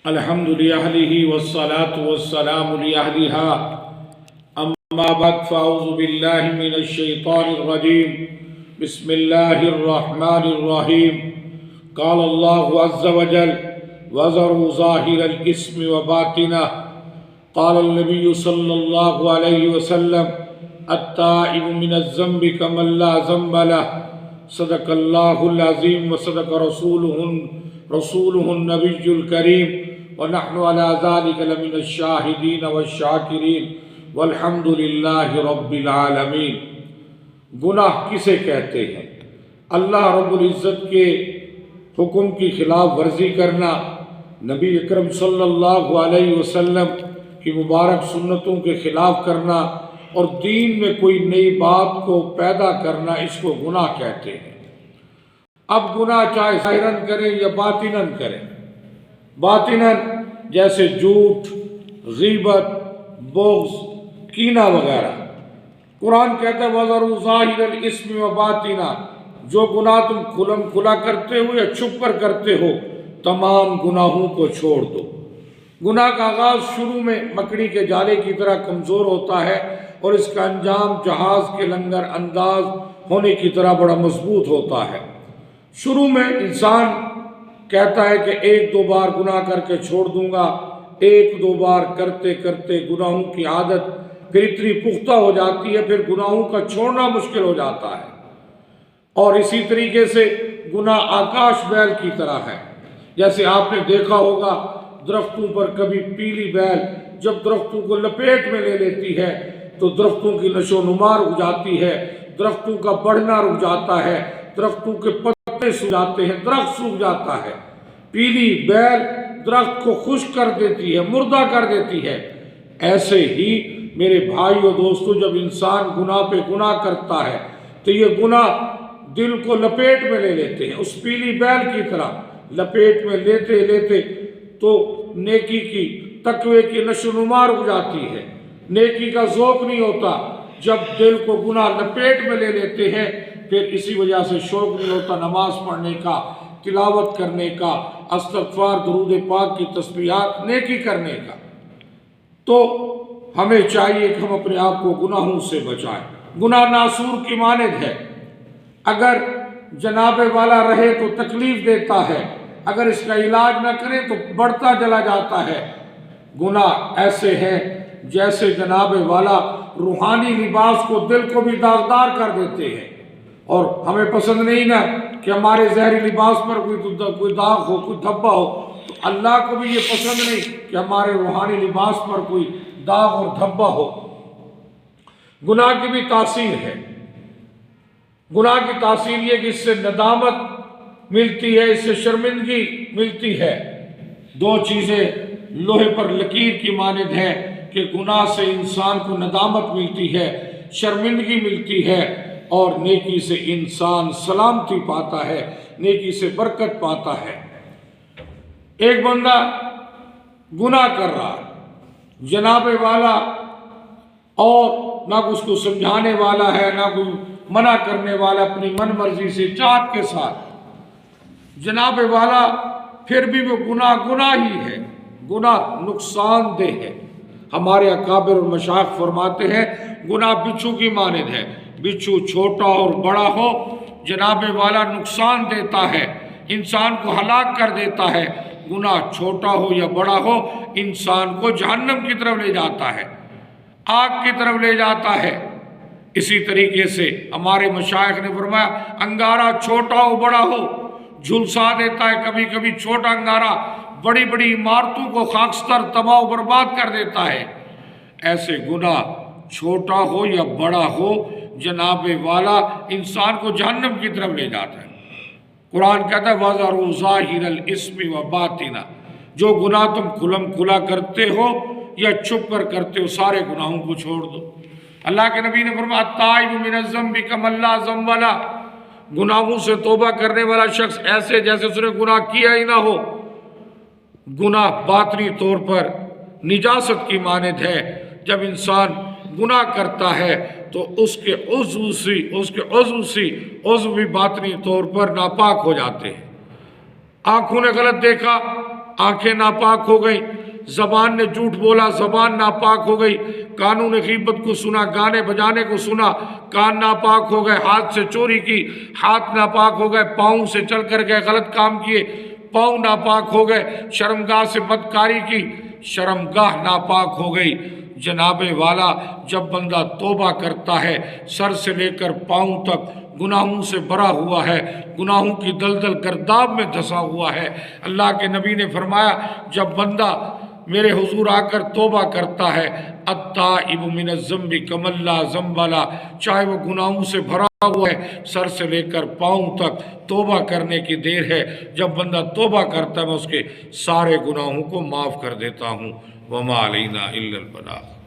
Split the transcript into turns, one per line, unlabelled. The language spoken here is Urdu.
الحمد لأهله والصلاة والسلام لأهلها أما بعد فأعوذ بالله من الشيطان الرجيم بسم الله الرحمن الرحيم قال الله عز وجل وذروا ظاهر الإثم وباطنه قال النبي صلى الله عليه وسلم التائب من الذنب كمن لا ذنب له صدق الله العظيم وصدق رسوله النبي الكريم ونحن على ذلك لمن الشاهدين والشاكرين والحمد لله رب العالمين۔ گناہ کسے کہتے ہیں؟ اللہ رب العزت کے حکم کی خلاف ورزی کرنا، نبی اکرم صلی اللہ علیہ وسلم کی مبارک سنتوں کے خلاف کرنا اور دین میں کوئی نئی بات کو پیدا کرنا، اس کو گناہ کہتے ہیں۔ اب گناہ چاہے ظاہراً کریں یا باطناً کریں، باطناً جیسے جھوٹ، غیبت، بغض، کینہ وغیرہ، قرآن کہتا ہے وَذَرُوا ظَاهِرَ الْإِثْمِ وَبَاطِنَهُ، جو گناہ تم کھلم کھلا کرتے ہو یا چھپ کر کرتے ہو، تمام گناہوں کو چھوڑ دو۔ گناہ کا آغاز شروع میں مکڑی کے جالے کی طرح کمزور ہوتا ہے اور اس کا انجام جہاز کے لنگر انداز ہونے کی طرح بڑا مضبوط ہوتا ہے۔ شروع میں انسان کہتا ہے کہ ایک دو بار گناہ کر کے چھوڑ دوں گا، ایک دو بار کرتے کرتے گناہوں کی عادت پھر اتنی پختہ ہو جاتی ہے، پھر گناہوں کا چھوڑنا مشکل ہو جاتا ہے۔ اور اسی طریقے سے گناہ آکاش بیل کی طرح ہے، جیسے آپ نے دیکھا ہوگا درختوں پر کبھی پیلی بیل جب درختوں کو لپیٹ میں لے لیتی ہے تو درختوں کی نشو و نما رک جاتی ہے، درختوں کا بڑھنا رک جاتا ہے، درختوں کے پتے سوکھ جاتے ہیں، درخت سوکھ جاتا ہے۔ پیلی بیل درخت کو خشک کر دیتی ہے، مردہ کر دیتی ہے۔ ایسے ہی میرے بھائی و دوستو، جب انسان گناہ پہ گناہ کرتا ہے تو یہ گناہ دل کو لپیٹ میں لے لیتے ہیں، اس پیلی بیل کی طرح لپیٹ میں لیتے لیتے تو نیکی کی، تقوی کی نشو و نما رک جاتی ہے، نیکی کا ذوق نہیں ہوتا۔ جب دل کو گناہ لپیٹ میں لے لیتے ہیں پھر اسی وجہ سے شوق نہیں ہوتا نماز پڑھنے کا، تلاوت کرنے کا، استغفار، درود پاک کی تسبیحات، نیکی کرنے کا۔ تو ہمیں چاہیے کہ ہم اپنے آپ کو گناہوں سے بچائیں۔ گناہ ناسور کی مانند ہے، اگر جناب والا رہے تو تکلیف دیتا ہے، اگر اس کا علاج نہ کرے تو بڑھتا چلا جاتا ہے۔ گناہ ایسے ہیں جیسے جناب والا روحانی لباس کو، دل کو بھی داغدار کر دیتے ہیں، اور ہمیں پسند نہیں نا کہ ہمارے ظاہری لباس پر کوئی داغ ہو، کوئی دھبا ہو، تو اللہ کو بھی یہ پسند نہیں کہ ہمارے روحانی لباس پر کوئی داغ اور دھبا ہو۔ گناہ کی بھی تاثیر ہے، گناہ کی تاثیر یہ کہ اس سے ندامت ملتی ہے، اس سے شرمندگی ملتی ہے۔ دو چیزیں لوہے پر لکیر کی مانند ہیں کہ گناہ سے انسان کو ندامت ملتی ہے، شرمندگی ملتی ہے، اور نیکی سے انسان سلامتی پاتا ہے، نیکی سے برکت پاتا ہے۔ ایک بندہ گناہ کر رہا ہے، جناب والا اور نہ اس کو سمجھانے والا ہے، نہ کوئی منع کرنے والا، اپنی من مرضی سے چاہت کے ساتھ جناب والا، پھر بھی وہ گناہ ہی ہے، گناہ نقصان دہ ہے۔ ہمارے اکابر اور مشائخ فرماتے ہیں گناہ بچھو کی مانند ہے، بچھو چھوٹا اور بڑا ہو جناب والا نقصان دیتا ہے، انسان کو ہلاک کر دیتا ہے۔ گناہ چھوٹا ہو یا بڑا ہو انسان کو جہنم کی طرف لے جاتا ہے، آگ کی طرف لے جاتا ہے۔ اسی طریقے سے ہمارے مشائخ نے فرمایا انگارہ چھوٹا ہو بڑا ہو جھلسا دیتا ہے، کبھی کبھی چھوٹا انگارہ بڑی بڑی عمارتوں کو خاکستر، تباہ و برباد کر دیتا ہے۔ ایسے گناہ چھوٹا ہو یا بڑا ہو جناب والا انسان کو جہنم کی طرف لے جاتا ہے۔ قرآن کہتا ہے وَذَرُوا ظَاهِرَ الْإِثْمِ وَبَاطِنَهُ، جو گناہ تم کھلم کھلا کرتے ہو یا چھپ کر کرتے ہو، سارے گناہوں کو چھوڑ دو۔ اللہ کے نبی نے فرمایا التائب من الذنب کمن لا ذنب له، گناہوں سے توبہ کرنے والا شخص ایسے جیسے اس نے گناہ کیا ہی نہ ہو۔ گناہ باطنی طور پر نجاست کی مانند ہے، جب انسان گناہ کرتا ہے تو اس کے عضو بھی باطنی طور پر ناپاک ہو جاتے ہیں۔ آنکھوں نے غلط دیکھا، آنکھیں ناپاک ہو گئی، زبان نے جھوٹ بولا، زبان ناپاک ہو گئی، کانوں نے غیبت کو سنا، گانے بجانے کو سنا، کان ناپاک ہو گئے، ہاتھ سے چوری کی، ہاتھ ناپاک ہو گئے، پاؤں سے چل کر گئے، غلط کام کیے، پاؤں ناپاک ہو گئے، شرمگاہ سے بدکاری کی، شرمگاہ ناپاک ہو گئی۔ جناب والا، جب بندہ توبہ کرتا ہے سر سے لے کر پاؤں تک گناہوں سے بھرا ہوا ہے، گناہوں کی دلدل گرداب میں دھسا ہوا ہے، اللہ کے نبی نے فرمایا جب بندہ میرے حضور آ کر توبہ کرتا ہے، التائب من الذنب کمن لا ذنب لہ، چاہے وہ گناہوں سے بھرا ہوا ہے سر سے لے کر پاؤں تک، توبہ کرنے کی دیر ہے، جب بندہ توبہ کرتا ہے میں اس کے سارے گناہوں کو معاف کر دیتا ہوں۔ وما علینا الا البلاغ۔